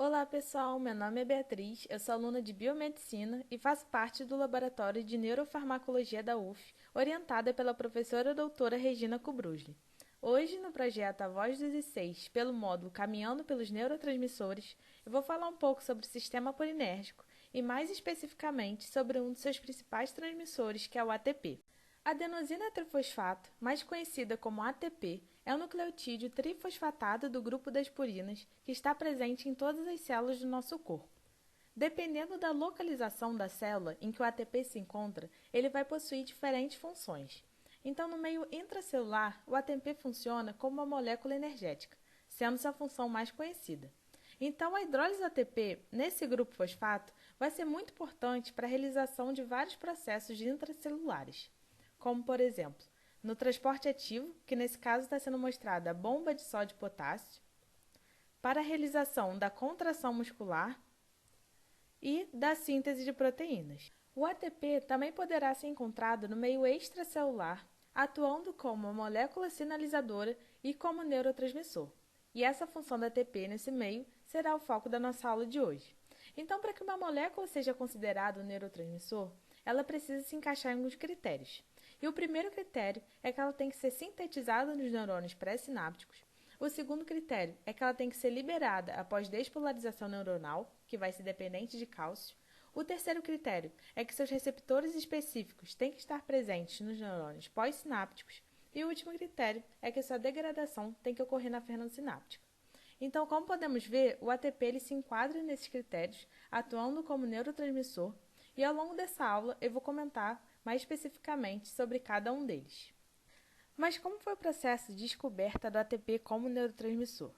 Olá pessoal, meu nome é Beatriz, eu sou aluna de Biomedicina e faço parte do Laboratório de Neurofarmacologia da UF, orientada pela professora doutora Regina Kubrusli. Hoje, no projeto A Voz dos I6, pelo módulo Caminhando pelos Neurotransmissores, eu vou falar um pouco sobre o sistema polinérgico e mais especificamente sobre um de seus principais transmissores, que é o ATP. A adenosina trifosfato, mais conhecida como ATP, é um nucleotídeo trifosfatado do grupo das purinas que está presente em todas as células do nosso corpo. Dependendo da localização da célula em que o ATP se encontra, ele vai possuir diferentes funções. Então, no meio intracelular, o ATP funciona como uma molécula energética, sendo sua função mais conhecida. Então, a hidrólise ATP nesse grupo fosfato vai ser muito importante para a realização de vários processos intracelulares, como, por exemplo, no transporte ativo, que nesse caso está sendo mostrada a bomba de sódio e potássio, para a realização da contração muscular e da síntese de proteínas. O ATP também poderá ser encontrado no meio extracelular, atuando como uma molécula sinalizadora e como neurotransmissor. E essa função do ATP nesse meio será o foco da nossa aula de hoje. Então, para que uma molécula seja considerada um neurotransmissor, ela precisa se encaixar em alguns critérios. E o primeiro critério é que ela tem que ser sintetizada nos neurônios pré-sinápticos. O segundo critério é que ela tem que ser liberada após despolarização neuronal, que vai ser dependente de cálcio. O terceiro critério é que seus receptores específicos têm que estar presentes nos neurônios pós-sinápticos. E o último critério é que sua degradação tem que ocorrer na fernão sináptica. Então, como podemos ver, o ATP ele se enquadra nesses critérios, atuando como neurotransmissor, e ao longo dessa aula eu vou comentar mais especificamente sobre cada um deles. Mas como foi o processo de descoberta do ATP como neurotransmissor?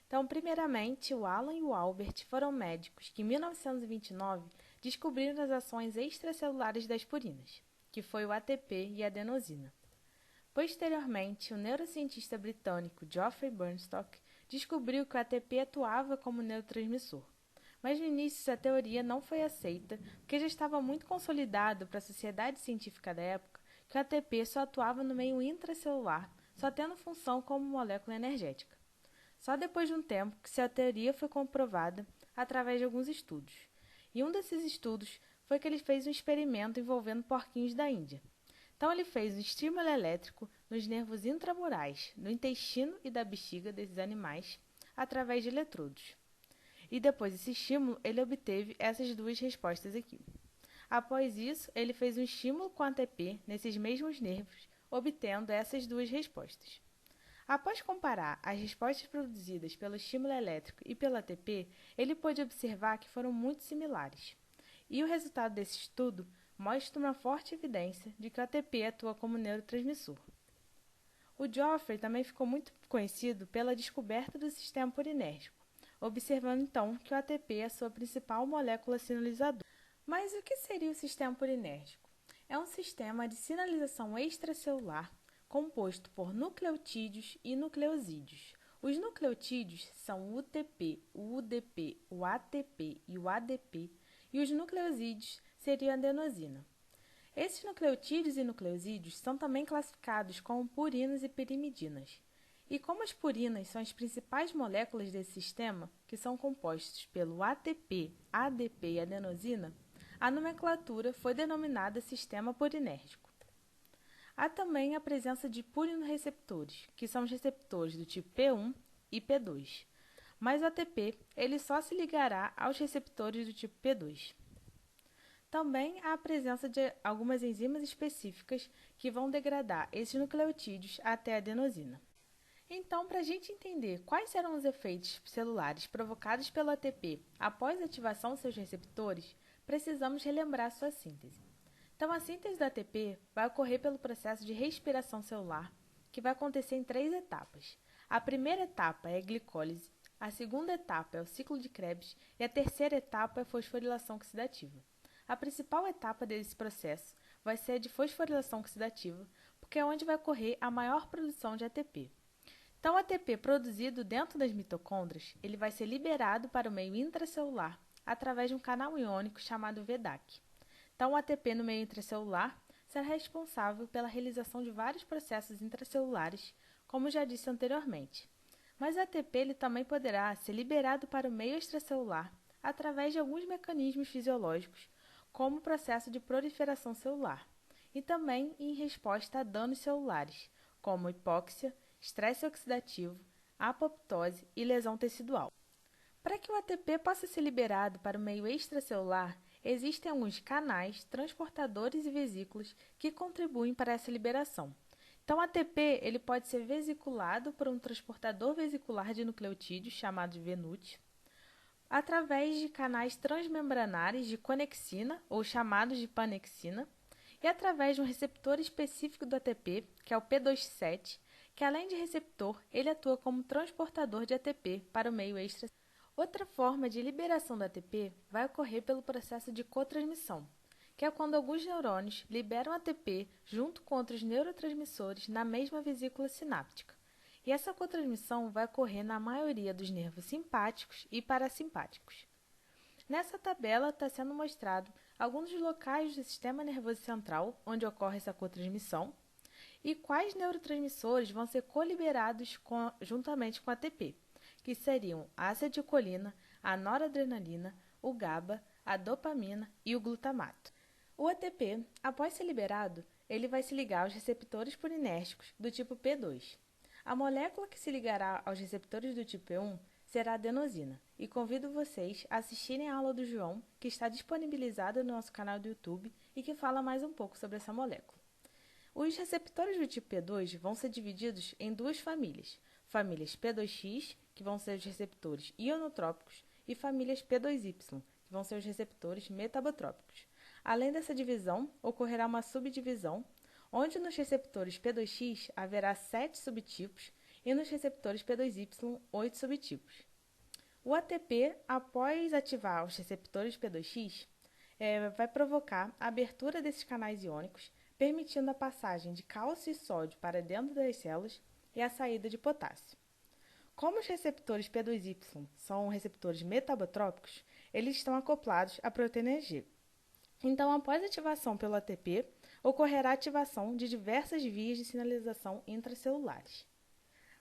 Então, primeiramente, o Alan e o Albert foram médicos que, em 1929, descobriram as ações extracelulares das purinas, que foi o ATP e a adenosina. Posteriormente, o neurocientista britânico Geoffrey Burnstock descobriu que o ATP atuava como neurotransmissor. Mas no início essa teoria não foi aceita, porque já estava muito consolidado para a sociedade científica da época que o ATP só atuava no meio intracelular, só tendo função como molécula energética. Só depois de um tempo que essa teoria foi comprovada através de alguns estudos. E um desses estudos foi que ele fez um experimento envolvendo porquinhos da Índia. Então ele fez um estímulo elétrico nos nervos intramurais, no intestino e da bexiga desses animais, através de eletrodos. E depois desse estímulo, ele obteve essas duas respostas aqui. Após isso, ele fez um estímulo com ATP nesses mesmos nervos, obtendo essas duas respostas. Após comparar as respostas produzidas pelo estímulo elétrico e pelo ATP, ele pôde observar que foram muito similares. E o resultado desse estudo mostra uma forte evidência de que o ATP atua como neurotransmissor. O Geoffrey também ficou muito conhecido pela descoberta do sistema polinérgico, observando então que o ATP é a sua principal molécula sinalizadora. Mas o que seria o sistema polinérgico? É um sistema de sinalização extracelular composto por nucleotídeos e nucleosídeos. Os nucleotídeos são o UTP, o UDP, o ATP e o ADP, e os nucleosídeos seriam a adenosina. Esses nucleotídeos e nucleosídeos são também classificados como purinas e pirimidinas. E como as purinas são as principais moléculas desse sistema, que são compostos pelo ATP, ADP e adenosina, a nomenclatura foi denominada sistema polinérgico. Há também a presença de purinorreceptores, que são os receptores do tipo P1 e P2. Mas o ATP ele só se ligará aos receptores do tipo P2. Também há a presença de algumas enzimas específicas que vão degradar esses nucleotídeos até a adenosina. Então, para a gente entender quais serão os efeitos celulares provocados pelo ATP após a ativação de seus receptores, precisamos relembrar sua síntese. Então, a síntese do ATP vai ocorrer pelo processo de respiração celular, que vai acontecer em 3 etapas. A primeira etapa é a glicólise, a segunda etapa é o ciclo de Krebs e a terceira etapa é a fosforilação oxidativa. A principal etapa desse processo vai ser a de fosforilação oxidativa, porque é onde vai ocorrer a maior produção de ATP. Então, o ATP produzido dentro das mitocôndrias, ele vai ser liberado para o meio intracelular através de um canal iônico chamado VDAC. Então, o ATP no meio intracelular será responsável pela realização de vários processos intracelulares, como já disse anteriormente. Mas o ATP ele também poderá ser liberado para o meio extracelular através de alguns mecanismos fisiológicos, como o processo de proliferação celular, e também em resposta a danos celulares, como hipóxia, estresse oxidativo, apoptose e lesão tecidual. Para que o ATP possa ser liberado para o meio extracelular, existem alguns canais, transportadores e vesículas que contribuem para essa liberação. Então, o ATP ele pode ser vesiculado por um transportador vesicular de nucleotídeos, chamado de VNUT, através de canais transmembranares de conexina, ou chamados de panexina, e através de um receptor específico do ATP, que é o P27, que além de receptor, ele atua como transportador de ATP para o meio extracelular. Outra forma de liberação do ATP vai ocorrer pelo processo de cotransmissão, que é quando alguns neurônios liberam ATP junto com outros neurotransmissores na mesma vesícula sináptica. E essa cotransmissão vai ocorrer na maioria dos nervos simpáticos e parasimpáticos. Nessa tabela está sendo mostrado alguns dos locais do sistema nervoso central onde ocorre essa cotransmissão e quais neurotransmissores vão ser coliberados juntamente com a ATP, que seriam a acetilcolina, a noradrenalina, o GABA, a dopamina e o glutamato. O ATP, após ser liberado, ele vai se ligar aos receptores polinérgicos do tipo P2. A molécula que se ligará aos receptores do tipo P1 será a adenosina, e convido vocês a assistirem a aula do João, que está disponibilizada no nosso canal do YouTube e que fala mais um pouco sobre essa molécula. Os receptores do tipo P2 vão ser divididos em duas famílias P2X, que vão ser os receptores ionotrópicos, e famílias P2Y, que vão ser os receptores metabotrópicos. Além dessa divisão, ocorrerá uma subdivisão, onde nos receptores P2X haverá 7 subtipos e nos receptores P2Y 8 subtipos. O ATP, após ativar os receptores P2X, vai provocar a abertura desses canais iônicos, permitindo a passagem de cálcio e sódio para dentro das células e a saída de potássio. Como os receptores P2Y são receptores metabotrópicos, eles estão acoplados à proteína G. Então, após a ativação pelo ATP, ocorrerá a ativação de diversas vias de sinalização intracelulares.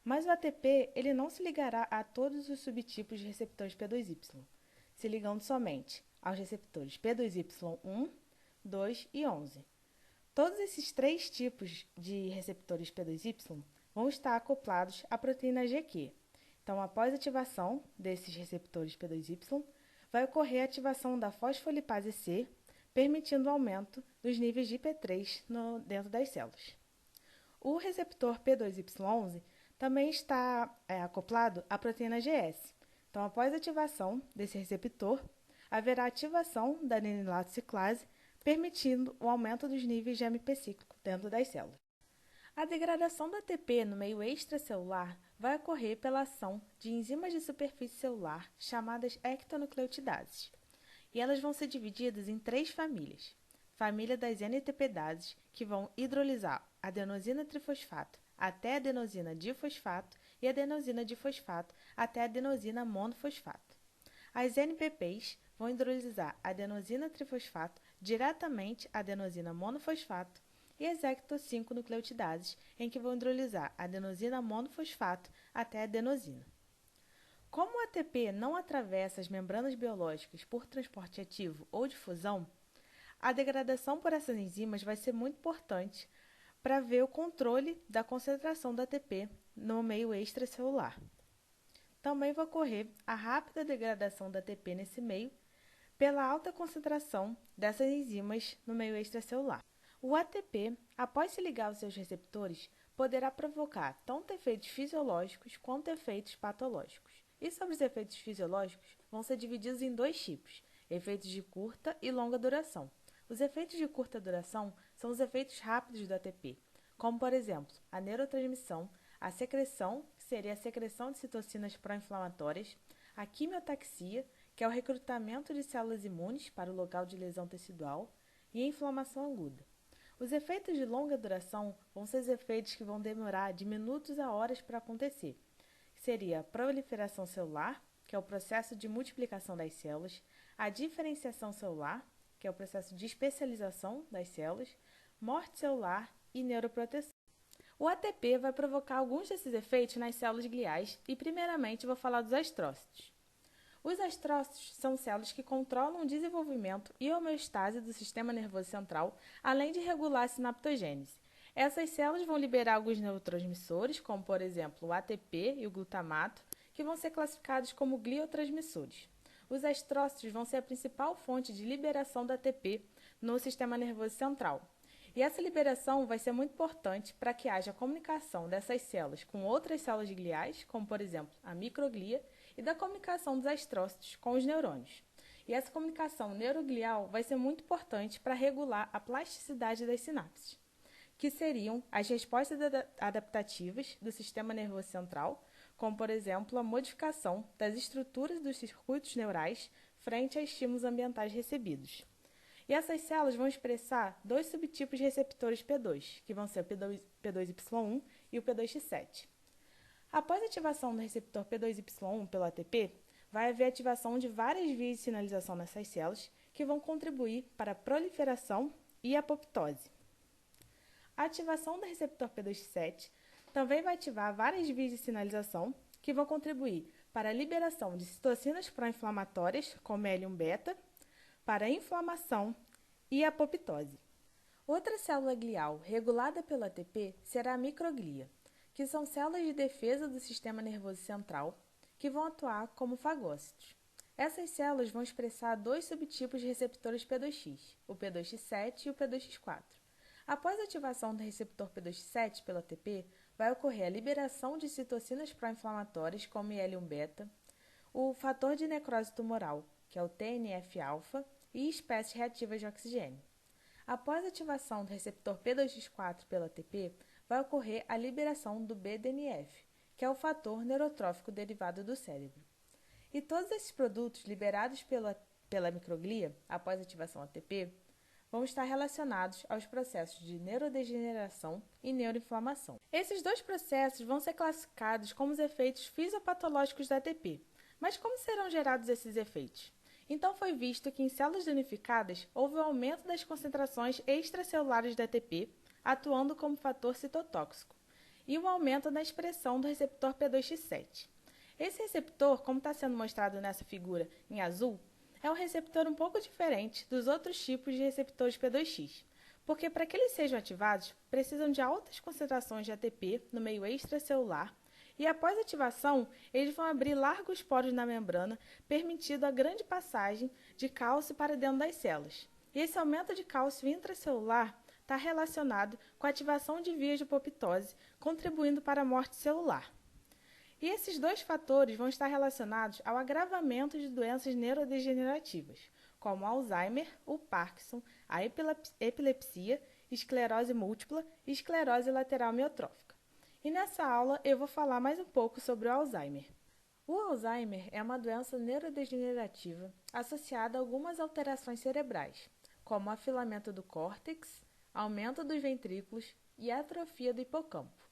Mas o ATP ele não se ligará a todos os subtipos de receptores P2Y, se ligando somente aos receptores P2Y1, 2 e 11. Todos esses 3 tipos de receptores P2Y vão estar acoplados à proteína GQ. Então, após a ativação desses receptores P2Y, vai ocorrer a ativação da fosfolipase C, permitindo o aumento dos níveis de P3 dentro das células. O receptor P2Y11 também está acoplado à proteína GS. Então, após a ativação desse receptor, haverá ativação da adenilato ciclase, permitindo o aumento dos níveis de AMP cíclico dentro das células. A degradação do ATP no meio extracelular vai ocorrer pela ação de enzimas de superfície celular chamadas ectonucleotidases. E elas vão ser divididas em 3 famílias. Família das NTPdases, que vão hidrolisar adenosina trifosfato até adenosina difosfato e adenosina difosfato até adenosina monofosfato. As NPPs vão hidrolisar adenosina trifosfato diretamente a adenosina monofosfato e as ecto-5 nucleotidases, em que vão hidrolisar adenosina monofosfato até adenosina. Como o ATP não atravessa as membranas biológicas por transporte ativo ou difusão, a degradação por essas enzimas vai ser muito importante para ver o controle da concentração do ATP no meio extracelular. Também vai ocorrer a rápida degradação do ATP nesse meio pela alta concentração dessas enzimas no meio extracelular. O ATP, após se ligar aos seus receptores, poderá provocar tanto efeitos fisiológicos quanto efeitos patológicos. E sobre os efeitos fisiológicos, vão ser divididos em 2 tipos, efeitos de curta e longa duração. Os efeitos de curta duração são os efeitos rápidos do ATP, como, por exemplo, a neurotransmissão, a secreção, que seria a secreção de citocinas pró-inflamatórias, a quimiotaxia, que é o recrutamento de células imunes para o local de lesão tecidual, e a inflamação aguda. Os efeitos de longa duração vão ser os efeitos que vão demorar de minutos a horas para acontecer, que seria a proliferação celular, que é o processo de multiplicação das células, a diferenciação celular, que é o processo de especialização das células, morte celular e neuroproteção. O ATP vai provocar alguns desses efeitos nas células gliais e, primeiramente, vou falar dos astrócitos. Os astrócitos são células que controlam o desenvolvimento e a homeostase do sistema nervoso central, além de regular a sinaptogênese. Essas células vão liberar alguns neurotransmissores, como, por exemplo, o ATP e o glutamato, que vão ser classificados como gliotransmissores. Os astrócitos vão ser a principal fonte de liberação do ATP no sistema nervoso central. E essa liberação vai ser muito importante para que haja comunicação dessas células com outras células gliais, como, por exemplo, a microglia, e da comunicação dos astrócitos com os neurônios. E essa comunicação neuroglial vai ser muito importante para regular a plasticidade das sinapses, que seriam as respostas adaptativas do sistema nervoso central, como, por exemplo, a modificação das estruturas dos circuitos neurais frente a estímulos ambientais recebidos. E essas células vão expressar dois subtipos de receptores P2, que vão ser o P2Y1 e o P2X7. Após a ativação do receptor P2Y1 pelo ATP, vai haver ativação de várias vias de sinalização nessas células que vão contribuir para a proliferação e apoptose. A ativação do receptor P2X7 também vai ativar várias vias de sinalização que vão contribuir para a liberação de citocinas pró-inflamatórias, como L1-beta, para a inflamação e a apoptose. Outra célula glial regulada pelo ATP será a microglia, que são células de defesa do sistema nervoso central que vão atuar como fagócitos. Essas células vão expressar dois subtipos de receptores P2X, o P2X7 e o P2X4. Após a ativação do receptor P2X7 pelo ATP, vai ocorrer a liberação de citocinas pró-inflamatórias, como IL-1-beta, o fator de necrose tumoral, que é o TNF-alfa, e espécies reativas de oxigênio. Após a ativação do receptor P2X4 pelo ATP, vai ocorrer a liberação do BDNF, que é o fator neurotrófico derivado do cérebro. E todos esses produtos liberados pela microglia, após a ativação ATP, vão estar relacionados aos processos de neurodegeneração e neuroinflamação. Esses dois processos vão ser classificados como os efeitos fisiopatológicos da ATP. Mas como serão gerados esses efeitos? Então foi visto que em células unificadas houve um aumento das concentrações extracelulares da ATP, atuando como fator citotóxico, e um aumento na expressão do receptor P2X7. Esse receptor, como está sendo mostrado nessa figura em azul, é um receptor um pouco diferente dos outros tipos de receptores P2X, porque para que eles sejam ativados, precisam de altas concentrações de ATP no meio extracelular, e após a ativação, eles vão abrir largos poros na membrana, permitindo a grande passagem de cálcio para dentro das células. E esse aumento de cálcio intracelular está relacionado com a ativação de vias de apoptose, contribuindo para a morte celular. E esses dois fatores vão estar relacionados ao agravamento de doenças neurodegenerativas, como Alzheimer, o Parkinson, a epilepsia, esclerose múltipla e esclerose lateral amiotrófica. E nessa aula eu vou falar mais um pouco sobre o Alzheimer. O Alzheimer é uma doença neurodegenerativa associada a algumas alterações cerebrais, como afilamento do córtex, aumento dos ventrículos e atrofia do hipocampo.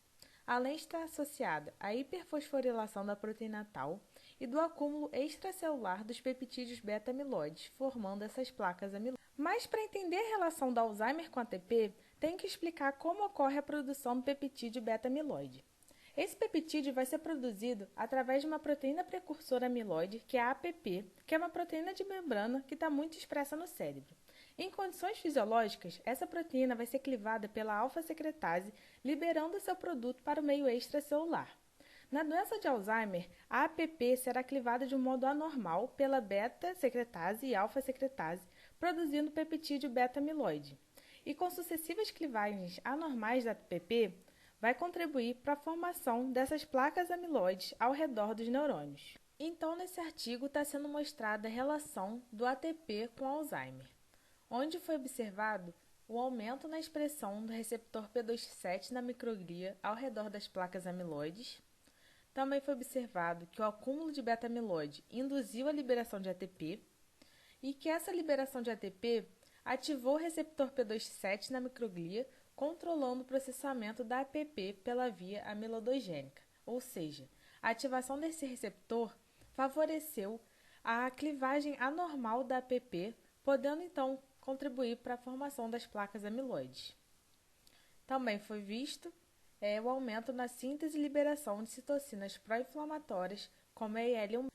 Além de estar associada à hiperfosforilação da proteína tau e do acúmulo extracelular dos peptídeos beta-amiloides, formando essas placas amiloides. Mas para entender a relação do Alzheimer com a ATP, tem que explicar como ocorre a produção do peptídeo beta-amiloide. Esse peptídeo vai ser produzido através de uma proteína precursora amiloide, que é a APP, que é uma proteína de membrana que está muito expressa no cérebro. Em condições fisiológicas, essa proteína vai ser clivada pela alfa-secretase, liberando seu produto para o meio extracelular. Na doença de Alzheimer, a APP será clivada de um modo anormal pela beta-secretase e alfa-secretase, produzindo peptídeo beta-amiloide. E com sucessivas clivagens anormais da APP, vai contribuir para a formação dessas placas amiloides ao redor dos neurônios. Então, nesse artigo está sendo mostrada a relação do ATP com Alzheimer, onde foi observado o aumento na expressão do receptor P2X7 na microglia ao redor das placas amiloides. Também foi observado que o acúmulo de beta-amiloide induziu a liberação de ATP e que essa liberação de ATP ativou o receptor P2X7 na microglia, controlando o processamento da APP pela via amiloidogênica, ou seja, a ativação desse receptor favoreceu a clivagem anormal da APP, podendo então contribuir para a formação das placas amiloides. Também foi visto é o aumento na síntese e liberação de citocinas pró-inflamatórias, como a IL-1.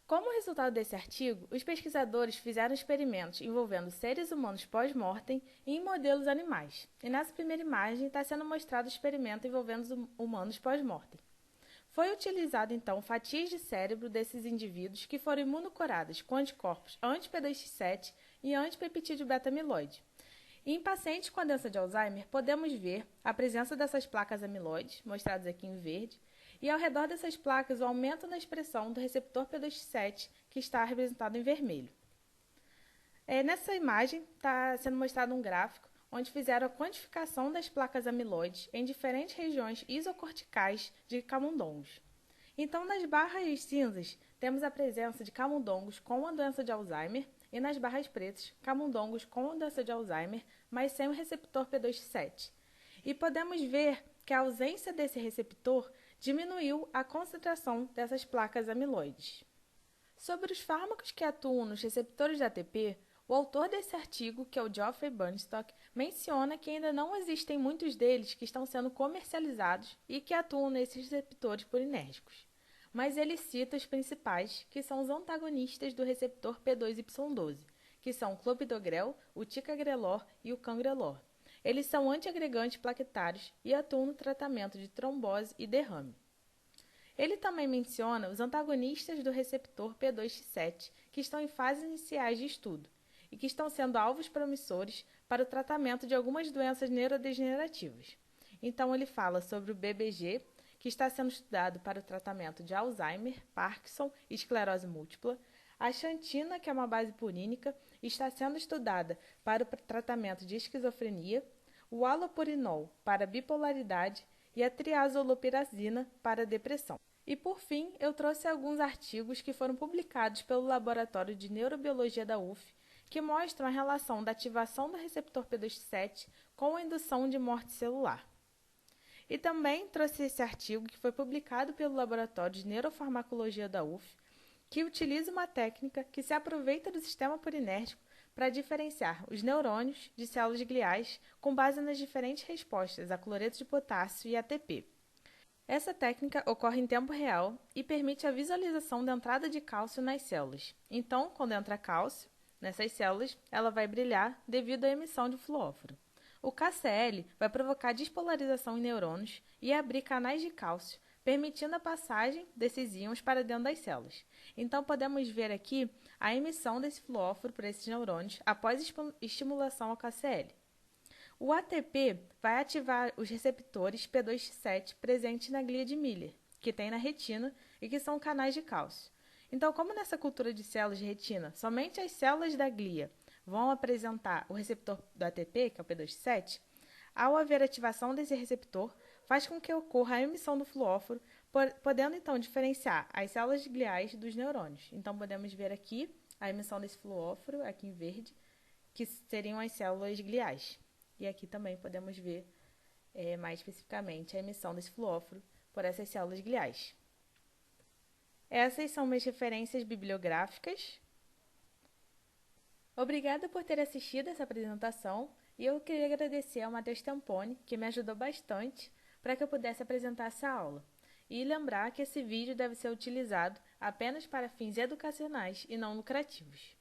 Como resultado desse artigo, os pesquisadores fizeram experimentos envolvendo seres humanos pós-mortem e em modelos animais. E nessa primeira imagem está sendo mostrado o experimento envolvendo os humanos pós-mortem. Foi utilizado então fatias de cérebro desses indivíduos que foram imunocoradas com anticorpos anti-P2X7 e anti-peptídeo beta-amiloide. E em pacientes com a doença de Alzheimer, podemos ver a presença dessas placas amiloides, mostradas aqui em verde, e ao redor dessas placas o aumento na expressão do receptor P2X7, que está representado em vermelho. Nessa imagem está sendo mostrado um gráfico onde fizeram a quantificação das placas amiloides em diferentes regiões isocorticais de camundongos. Então, nas barras cinzas, temos a presença de camundongos com a doença de Alzheimer e nas barras pretas, camundongos com a doença de Alzheimer, mas sem o receptor P2X7. E podemos ver que a ausência desse receptor diminuiu a concentração dessas placas amiloides. Sobre os fármacos que atuam nos receptores de ATP, o autor desse artigo, que é o Geoffrey Burnstock, menciona que ainda não existem muitos deles que estão sendo comercializados e que atuam nesses receptores polinérgicos. Mas ele cita os principais, que são os antagonistas do receptor P2Y12, que são o clopidogrel, o ticagrelor e o cangrelor. Eles são antiagregantes plaquetários e atuam no tratamento de trombose e derrame. Ele também menciona os antagonistas do receptor P2X7, que estão em fases iniciais de estudo e que estão sendo alvos promissores para o tratamento de algumas doenças neurodegenerativas. Então ele fala sobre o BBG, que está sendo estudado para o tratamento de Alzheimer, Parkinson e esclerose múltipla, a xantina, que é uma base purínica, está sendo estudada para o tratamento de esquizofrenia, o halopurinol para bipolaridade e a triazolopirazina para depressão. E por fim, eu trouxe alguns artigos que foram publicados pelo Laboratório de Neurobiologia da UF, que mostram a relação da ativação do receptor P2X7 com a indução de morte celular. E também trouxe esse artigo que foi publicado pelo Laboratório de Neurofarmacologia da UF, que utiliza uma técnica que se aproveita do sistema polinérgico para diferenciar os neurônios de células gliais com base nas diferentes respostas a cloreto de potássio e ATP. Essa técnica ocorre em tempo real e permite a visualização da entrada de cálcio nas células. Então, quando entra cálcio nessas células, ela vai brilhar devido à emissão de fluóforo. O KCl vai provocar despolarização em neurônios e abrir canais de cálcio, permitindo a passagem desses íons para dentro das células. Então, podemos ver aqui a emissão desse fluóforo por esses neurônios após estimulação ao KCl. O ATP vai ativar os receptores P2X7 presentes na glia de Miller, que tem na retina e que são canais de cálcio. Então, como nessa cultura de células de retina, somente as células da glia vão apresentar o receptor do ATP, que é o P2X7, ao haver ativação desse receptor, faz com que ocorra a emissão do fluóforo, podendo então diferenciar as células gliais dos neurônios. Então, podemos ver aqui a emissão desse fluóforo, aqui em verde, que seriam as células gliais. E aqui também podemos ver mais especificamente a emissão desse fluóforo por essas células gliais. Essas são minhas referências bibliográficas. Obrigada por ter assistido essa apresentação e eu queria agradecer ao Matheus Temponi, que me ajudou bastante para que eu pudesse apresentar essa aula. E lembrar que esse vídeo deve ser utilizado apenas para fins educacionais e não lucrativos.